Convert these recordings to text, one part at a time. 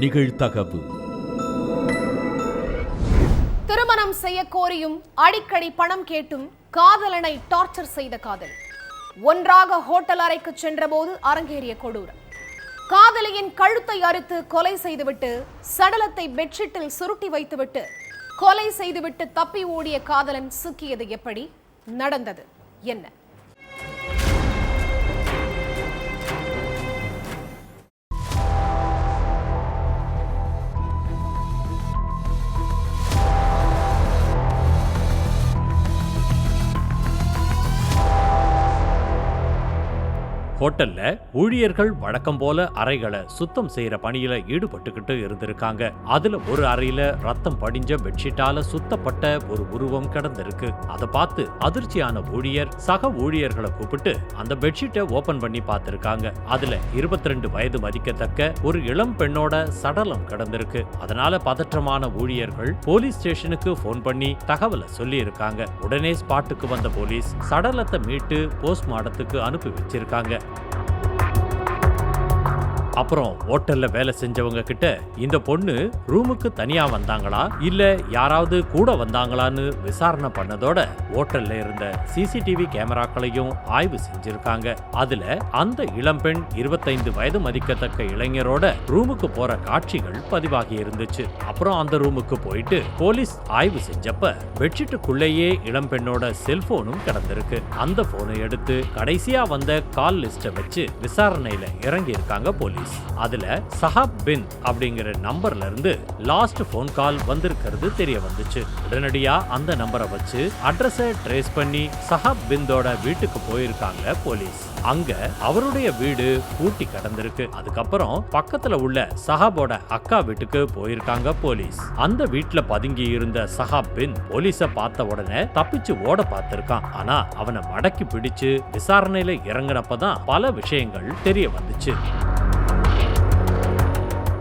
நிகழ்தகவு. திருமணம் செய்ய கோரியும் அடிக்கடி பணம் கேட்டும் காதலனை டார்ச்சர் செய்த காதல். ஒன்றாக ஹோட்டல் அறைக்கு சென்றபோது அரங்கேறிய கொடூரம். காதலியின் கழுத்தை அறுத்து கொலை செய்துவிட்டு சடலத்தை பெட்ஷீட்டில் சுருட்டி வைத்துவிட்டு கொலை செய்துவிட்டு தப்பி ஓடிய காதலன் சிக்கியது எப்படி? நடந்தது என்ன? ஹோட்டல்ல ஊழியர்கள் வழக்கம் போல அறைகளை சுத்தம் செய்யற பணியில ஈடுபட்டுக்கிட்டு இருந்திருக்காங்க. அதுல ஒரு அறையில ரத்தம் படிஞ்ச பெட்ஷீட்டால சுத்தப்பட்ட ஒரு உருவம் கிடந்திருக்கு. அதை பார்த்து அதிர்ச்சியான ஊழியர் சக ஊழியர்களை கூப்பிட்டு அந்த பெட்ஷீட்டை ஓபன் பண்ணி பார்த்திருக்காங்க. அதுல 22 வயது மதிக்கத்தக்க ஒரு இளம் பெண்ணோட சடலம் கிடந்திருக்கு. அதனால பதற்றமான ஊழியர்கள் போலீஸ் ஸ்டேஷனுக்கு போன் பண்ணி தகவலை சொல்லி இருக்காங்க. உடனே ஸ்பாட்டுக்கு வந்த போலீஸ் சடலத்தை மீட்டு போஸ்ட்மார்ட்டத்துக்கு அனுப்பி வச்சிருக்காங்க. அப்புறம் ஹோட்டல்ல வேலை செஞ்சவங்க கிட்ட இந்த பொண்ணு ரூமுக்கு தனியா வந்தாங்களா இல்ல யாராவது கூட வந்தாங்களான்னு விசாரணை பண்ணதோட ஹோட்டல்ல இருந்த சிசிடிவி கேமராக்களையும் ஆய்வு செஞ்சிருக்காங்க. அதுல அந்த இளம்பெண் 25 வயது மதிக்கத்தக்க இளைஞரோட ரூமுக்கு போற காட்சிகள் பதிவாகி இருந்துச்சு. அப்புறம் அந்த ரூமுக்கு போயிட்டு போலீஸ் ஆய்வு செஞ்சப்ப பெட்ஷீட்டுக்குள்ளேயே இளம்பெண்ணோட செல்போனும் கிடந்திருக்கு. அந்த போனை எடுத்து கடைசியா வந்த கால் லிஸ்ட வச்சு விசாரணையில இறங்கி இருக்காங்க போலீஸ். அதுல சஹாப் பின் அப்படிங்கிற நம்பர்ல இருந்து லாஸ்ட் போன் கால் வந்திருக்கிறது தெரிய வந்துச்சு. உடனடியா அந்த நம்பரை வச்சு அட்ரஸை ட்ரேஸ் பண்ணி சஹாப் பிந்தோட வீட்டுக்கு போயிருக்காங்க போலீஸ். அங்க அவருடைய வீடு பூட்டி கிடந்திருக்கு. அதுக்கப்புறம் பக்கத்துல உள்ள சஹாபோட அக்கா வீட்டுக்கு போயிருக்காங்க போலீஸ். அந்த வீட்டுல பதுங்கி இருந்த சஹாப் பின் போலீஸ பார்த்த உடனே தப்பிச்சு ஓட பார்த்திருக்கான். ஆனா அவனை மடக்கி பிடிச்சு விசாரணையில இறங்கினப்பதான் பல விஷயங்கள் தெரிய வந்துச்சு.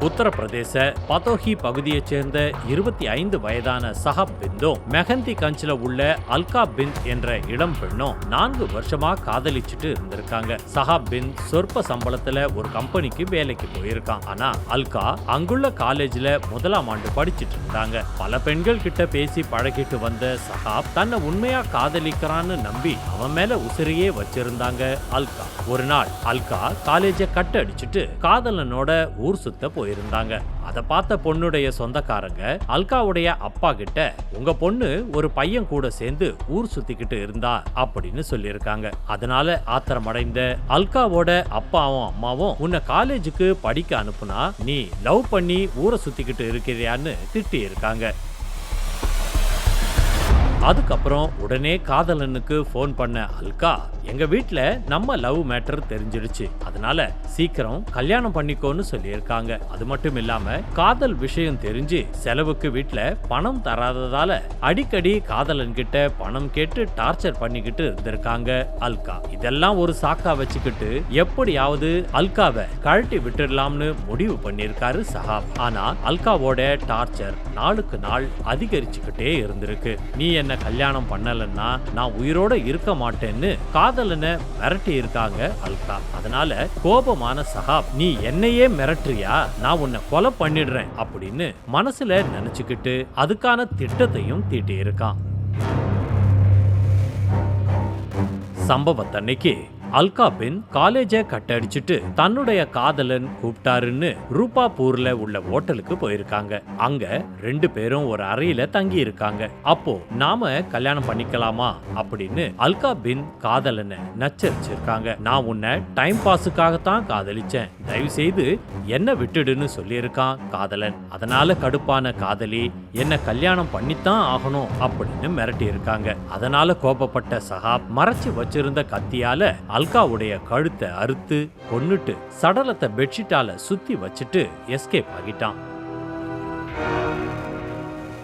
உத்தரப்பிரதேச பதோஹி பகுதியைச் சேர்ந்த 25 வயதான சஹாப் பிந்தும் மெஹந்தி கஞ்சில உள்ள அல்கா பின் என்ற இளம் பெண்ணும் 4 வருஷமா காதலிச்சுட்டு இருந்திருக்காங்க. சஹாப் பின் சொற்ப சம்பளத்துல ஒரு கம்பெனிக்கு வேலைக்கு போயிருக்கான். ஆனா அல்கா அங்குள்ள காலேஜ்ல 1ஆம் ஆண்டு படிச்சுட்டு இருந்தாங்க. பல பெண்கள் கிட்ட பேசி பழகிட்டு வந்த சஹாப் தன்னை உண்மையா காதலிக்கிறான்னு நம்பி அவன் மேல உசிரியே வச்சிருந்தாங்க அல்கா. ஒரு நாள் அல்கா காலேஜை கட் அடிச்சுட்டு காதலனோட ஊர் சுத்த போயிருந்தாங்க. அதை பார்த்த பொண்ணுடைய சொந்தக்காரங்க அல்காவுடைய அப்பா கிட்ட உங்க பொண்ணு ஒரு பையன் கூட சேர்ந்து ஊர் சுத்திக்கிட்டு இருந்தா அப்படின்னு சொல்லியிருக்காங்க. அதனால ஆத்திரமடைந்த அல்காவோட அப்பாவும் அம்மாவும் உன்னை காலேஜுக்கு படிக்க அனுப்புனா நீ லவ் பண்ணி ஊரை சுத்திக்கிட்டு இருக்கிறியான்னு திட்டி இருக்காங்க. அதுக்கப்புறம் உடனே காதலனுக்கு போன் பண்ண அல்கா எங்க வீட்டுல நம்ம லவ் மேட்டர் தெரிஞ்சிருச்சு, அதனால சீக்கிரம் கல்யாணம் பண்ணிக்கோன்னு சொல்லியிருக்காங்க. அது மட்டும் இல்லாம காதல் விஷயம் தெரிஞ்சு செலவுக்கு வீட்டுல பணம் தராததால அடிக்கடி காதலன் கிட்ட பணம் கேட்டு டார்ச்சர் பண்ணிக்கிட்டு இருந்திருக்காங்க அல்கா. இதெல்லாம் ஒரு சாக்கா வச்சுக்கிட்டு எப்படியாவது அல்காவை கழட்டி விட்டுடலாம்னு முடிவு பண்ணிருக்காரு சஹாப். ஆனா அல்காவோட டார்ச்சர் நாளுக்கு நாள் அதிகரிச்சுக்கிட்டே இருந்திருக்கு. நீ என்ன கல்யாணம் பண்ணலன்னா நான் உயிரோட இருக்க மாட்டேன்னு காதலனை மிரட்டி இருக்காங்க அல்கா. அதனால கோபமான சஹாப் நீ என்னையே மிரட்டுறியா, நான் உன்னை கொலை பண்ணிடுறேன் அப்படின்னு மனசுல நினைச்சுக்கிட்டு அதுக்கான திட்டத்தையும் தீட்டி இருக்கான். சம்பவத்தன்னைக்கு அல்கா பின் காலேஜை கட்டடிச்சுட்டு தன்னுடைய காதலன் கூப்பிட்டாருன்னு ரூபாப்பூர்ல உள்ள ஹோட்டலுக்கு போயிருக்காங்க. அங்க 2 பேரும் ஒரு அறையில தங்கி இருக்காங்க. அப்போ நாம கல்யாணம் பண்ணிக்கலாமா அப்படின்னு அல்கா பின் காதலனை நச்சரிச்சிருக்காங்க. நான் உன்னை டைம் பாஸுக்காகத்தான் காதலிச்சேன், தயவு செய்து என்ன விட்டுடுன்னு சொல்லியிருக்கான் காதலன். அதனால கடுப்பான காதலி என்ன கல்யாணம் பண்ணித்தான் ஆகணும் அப்படின்னு மிரட்டி இருக்காங்க. அதனால கோபப்பட்ட சஹாப் மறைச்சு வச்சிருந்த கத்தியால அல்காவுடைய கழுத்தை அறுத்து கொன்னுட்டு சடலத்தை பெட்ஷீட்டால சுத்தி வச்சுட்டு எஸ்கேப் ஆகிட்டான்.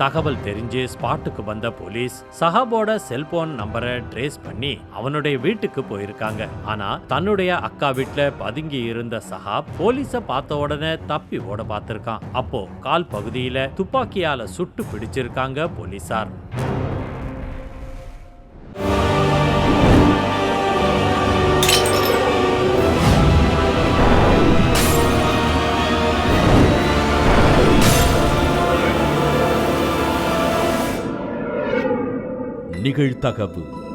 தகவல் தெரிஞ்சு ஸ்பாட்டுக்கு வந்த போலீஸ் சஹாபோட செல்போன் நம்பரை ட்ரேஸ் பண்ணி அவனுடைய வீட்டுக்கு போயிருக்காங்க. ஆனா தன்னுடைய அக்கா வீட்டுல பதுங்கி இருந்த சஹாப் போலீஸ பார்த்த உடனே தப்பி ஓட பார்த்திருக்கான். அப்போ கால் பகுதியில துப்பாக்கியால சுட்டு பிடிச்சிருக்காங்க போலீசார். நிகழ்தகவு.